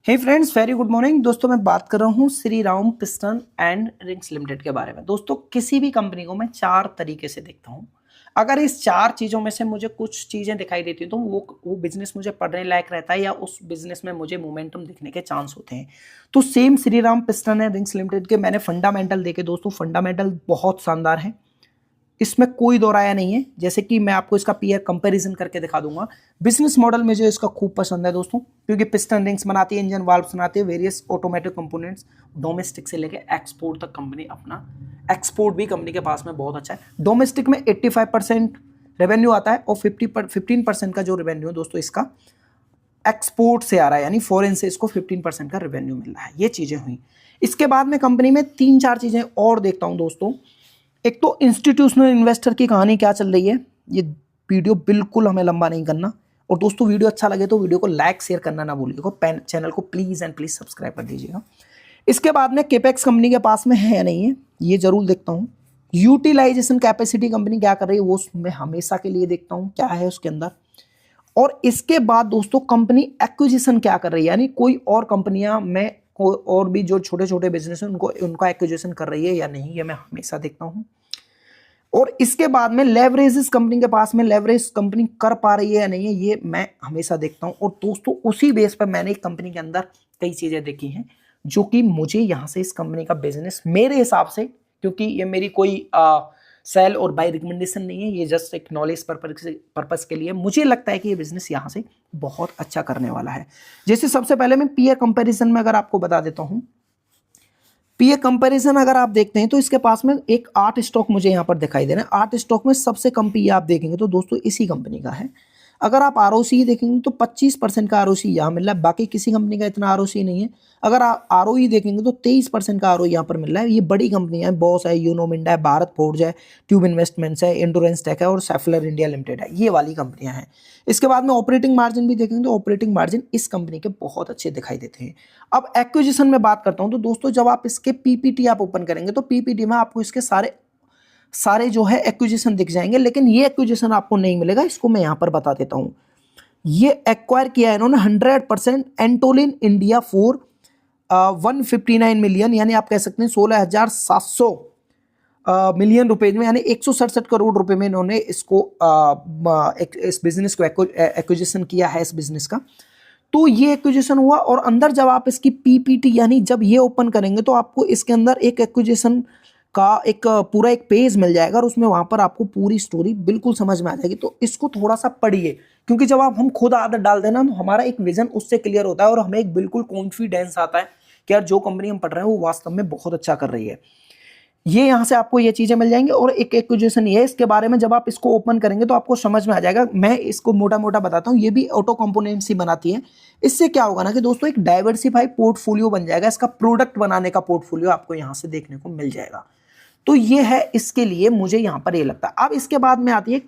हे friends, very good morning. दोस्तों मैं बात कर रहा हूँ Shri Ram piston and rings limited के बारे में। दोस्तों किसी भी कंपनी को मैं चार तरीके से देखता हूँ। अगर इस चार चीज़ों में से मुझे कुछ चीज़ें दिखाई देती हैं तो वो बिजनेस मुझे पढ़ने लायक रहता है या उस बिजनेस में मुझे मोमेंटम दिखने के चांस होते हैं। तो same Shri Ram piston and rings limited के मैंने फंडामेंटल देखे। दोस्तों फंडामेंटल बहुत शानदार है, इसमें कोई दो राय नहीं है। जैसे कि मैं आपको इसका पीयर कंपैरिजन करके दिखा दूंगा। बिजनेस मॉडल मुझे इसका खूब पसंद है दोस्तों, क्योंकि पिस्टन रिंग्स बनाती है, इंजन वाल्व्स बनाती है, वेरियस ऑटोमेटिक कंपोनेंट्स। डोमेस्टिक से लेके एक्सपोर्ट तक कंपनी अपना एक्सपोर्ट भी कंपनी के पास में बहुत अच्छा है। डोमेस्टिक में 85% रेवेन्यू आता है और 15% का जो रेवेन्यू है दोस्तों इसका एक्सपोर्ट से आ रहा है, यानी फॉरेन से इसको 15% का रेवेन्यू मिल रहा है। ये चीज़ें हुई। इसके बाद में कंपनी में तीन चार चीज़ें और देखता हूँ दोस्तों। एक तो इंस्टीट्यूशनल इन्वेस्टर की कहानी क्या चल रही है। ये वीडियो बिल्कुल हमें लंबा नहीं करना, और दोस्तों वीडियो अच्छा लगे तो वीडियो को लाइक शेयर करना ना भूलिएगा, चैनल को प्लीज़ एंड प्लीज़ सब्सक्राइब कर दीजिएगा। इसके बाद में केपेक्स कंपनी के पास में है या नहीं है ये जरूर देखता हूँ। यूटिलाइजेशन कैपेसिटी कंपनी क्या कर रही है वो मैं हमेशा के लिए देखता हूँ, क्या है उसके अंदर। और इसके बाद दोस्तों कंपनी एक्विजिशन क्या कर रही है, यानी कोई और कंपनियां में और भी जो छोटे छोटे बिजनेस हैं उनका एक्विजिशन कर रही है या नहीं, ये मैं हमेशा देखता हूँ। और इसके बाद में लेवरेजेस कंपनी के पास में लेवरेज कंपनी कर पा रही है या नहीं है ये मैं हमेशा देखता हूँ। और दोस्तों उसी बेस पर मैंने एक कंपनी के अंदर कई चीज़ें देखी हैं जो कि मुझे यहाँ से इस कंपनी का बिजनेस मेरे हिसाब से, क्योंकि ये मेरी कोई सेल और बाय रिकमेंडेशन नहीं है, ये जस्ट एक नॉलेज पर्पस के लिए मुझे लगता है कि ये बिजनेस यहाँ से बहुत अच्छा करने वाला है। जैसे सबसे पहले मैं पीए कंपैरिजन में अगर आपको बता देता हूँ, पीए कंपैरिजन अगर आप देखते हैं तो इसके पास में एक 8 स्टॉक मुझे यहाँ पर दिखाई दे रहे हैं। 8 स्टॉक में सबसे कम पीए आप देखेंगे तो दोस्तों इसी कंपनी का है। अगर आप आरओसी देखेंगे तो 25% का आरओसी यहाँ मिल रहा है, बाकी किसी कंपनी का इतना आरओसी नहीं है। अगर आप आरओई देखेंगे तो 23% का आरओई यहाँ पर मिल रहा है। ये बड़ी कंपनियां हैं, बॉस है, यूनो मिंडा है, भारत फोर्ज है, ट्यूब इन्वेस्टमेंट्स है, एंडोरेंस टेक है और सेफलर इंडिया लिमिटेड है, ये वाली कंपनियां हैं। इसके बाद में ऑपरेटिंग मार्जिन भी देखेंगे तो ऑपरेटिंग मार्जिन इस कंपनी के बहुत अच्छे दिखाई देते हैं। अब एक्विजिशन में बात करता हूं तो दोस्तों जब आप इसके पीपीटी आप ओपन करेंगे तो पीपीटी में आपको इसके सारे जो है एक्विजिशन दिख जाएंगे, लेकिन ये एक्विजिशन आपको नहीं मिलेगा। इसको मैं यहां पर बता देता हूं। ये एक्वायर किया है इन्होंने 100% एंटोलिन इंडिया फॉर 159 मिलियन, यानी आप कह सकते हैं 16,700 मिलियन रुपए में, यानी 167 करोड़ रुपए में इन्होंने इसको इस बिजनेस को एक्विजिशन किया है, इस बिजनेस का। तो ये एक्विजिशन हुआ। और अंदर जब आप इसकी पीपीटी यानी जब ये ओपन करेंगे तो आपको इसके अंदर एक एक्विजिशन का एक पूरा एक पेज मिल जाएगा और उसमें वहां पर आपको पूरी स्टोरी बिल्कुल समझ में आ जाएगी। तो इसको थोड़ा सा पढ़िए, क्योंकि जब हम खुद आदत डाल देना तो हमारा एक विजन उससे क्लियर होता है और हमें एक बिल्कुल कॉन्फिडेंस आता है कि यार जो कंपनी हम पढ़ रहे हैं वो वास्तव में बहुत अच्छा कर रही है। ये यहाँ से आपको ये चीजें मिल जाएंगी। और एक एक्विजिशन ये है, इसके बारे में जब आप इसको ओपन करेंगे तो आपको समझ में आ जाएगा। मैं इसको मोटा मोटा बताता हूँ, ये भी ऑटो कंपोनेंट्स ही बनाती है। इससे क्या होगा ना कि दोस्तों एक डाइवर्सिफाई पोर्टफोलियो बन जाएगा, इसका प्रोडक्ट बनाने का पोर्टफोलियो आपको यहाँ से देखने को मिल जाएगा। तो ये है इसके लिए मुझे यहाँ पर ये लगता है। अब इसके बाद में आती है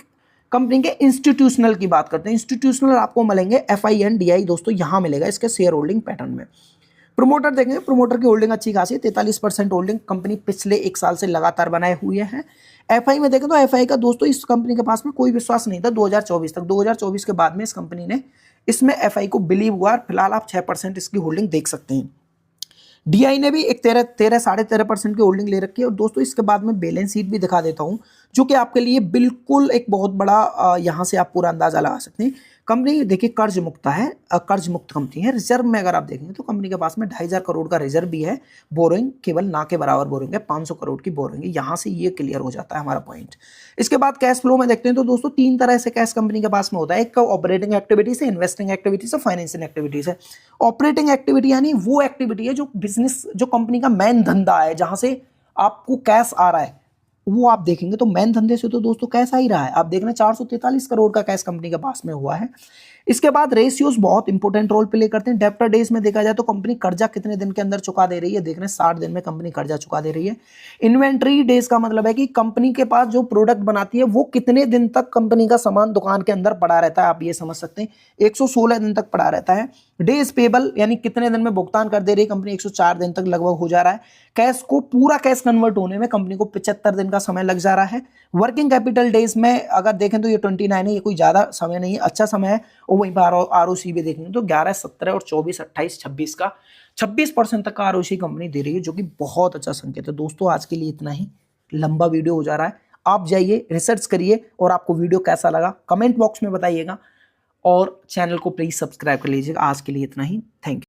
कंपनी के इंस्टीट्यूशनल की बात करते हैं। इंस्टीट्यूशनल आपको मिलेंगे FINDI दोस्तों, यहाँ मिलेगा इसके शेयर होल्डिंग पैटर्न में। प्रोमोटर देखेंगे, प्रोमोटर की होल्डिंग अच्छी खासी है, 43% होल्डिंग कंपनी पिछले 1 साल से लगातार बनाए हुए हैं। FI में देखें तो FI का दोस्तों इस कंपनी के पास में कोई विश्वास नहीं था 2024 तक। 2024 के बाद में इस कंपनी ने इसमें FI को बिलीव हुआ। फिलहाल आप 6% इसकी होल्डिंग देख सकते हैं। DI ने भी एक 13.5% की होल्डिंग ले रखी है। और दोस्तों इसके बाद में बैलेंस शीट भी दिखा देता हूं, जो कि आपके लिए बिल्कुल एक बहुत बड़ा यहां से आप पूरा अंदाजा लगा सकते हैं। कंपनी देखिए कर्ज मुक्त है, कर्ज मुक्त कंपनी है। रिजर्व में अगर आप देखेंगे तो कंपनी के पास में 2,500 करोड़ का रिजर्व भी है। बोरिंग केवल ना के बराबर बोरिंग है, 500 करोड़ की बोरिंग है। यहां से ये क्लियर हो जाता है हमारा पॉइंट। इसके बाद कैश फ्लो में देखते हैं तो दोस्तों 3 तरह से कैश कंपनी के पास में होता है। एक ऑपरेटिंग एक्टिविटी से, इन्वेस्टिंग एक्टिविटी से, फाइनेंशियल एक्टिविटी से। ऑपरेटिंग एक्टिविटी यानी वो एक्टिविटी है जो बिजनेस, जो कंपनी का मेन धंधा है, जहां से आपको कैश आ रहा है, वो आप देखेंगे तो मेन धंधे से तो दोस्तों कैश आ ही रहा है। आप देख रहे हैं 443 करोड़ का कैश कंपनी के पास में हुआ है। इसके बाद रेशियोज बहुत इंपॉर्टेंट रोल प्ले करते हैं। डेब्टर डेज में देखा जाए तो कंपनी कर्जा कितने दिन के अंदर चुका दे रही है, देख रहे हैं 60 दिन में कंपनी कर्जा चुका दे रही है। इन्वेंट्री डेज का मतलब है कि कंपनी के पास जो प्रोडक्ट बनाती है वो कितने दिन तक कंपनी का सामान दुकान के अंदर पड़ा रहता है, आप ये समझ सकते हैं 116 दिन तक पड़ा रहता है। डेज पेबल यानी कितने दिन में भुगतान कर दे रही है कंपनी, 104 दिन तक लगभग हो जा रहा है। कैश को पूरा कैश कन्वर्ट होने में कंपनी को 75 दिन का का समय लग जा रहा है। वर्किंग कैपिटल डेज में अगर देखें तो ये 29 है, ये कोई ज़्यादा समय नहीं है, अच्छा समय है। और वहीं पर ROC भी देखेंगे तो 11, 17 और 24, 28, 26 का 26% तक का ROC कंपनी दे रही है, जो कि बहुत अच्छा संकेत है। दोस्तों आज के लिए इतना ही, लंबा वीडियो हो जा रहा है। आप जाइए रिसर्च करिए और आपको वीडियो कैसा लगा कमेंट बॉक्स में बताइएगा और चैनल को प्लीज सब्सक्राइब कर लीजिएगा। आज के लिए इतना ही, थैंक यू।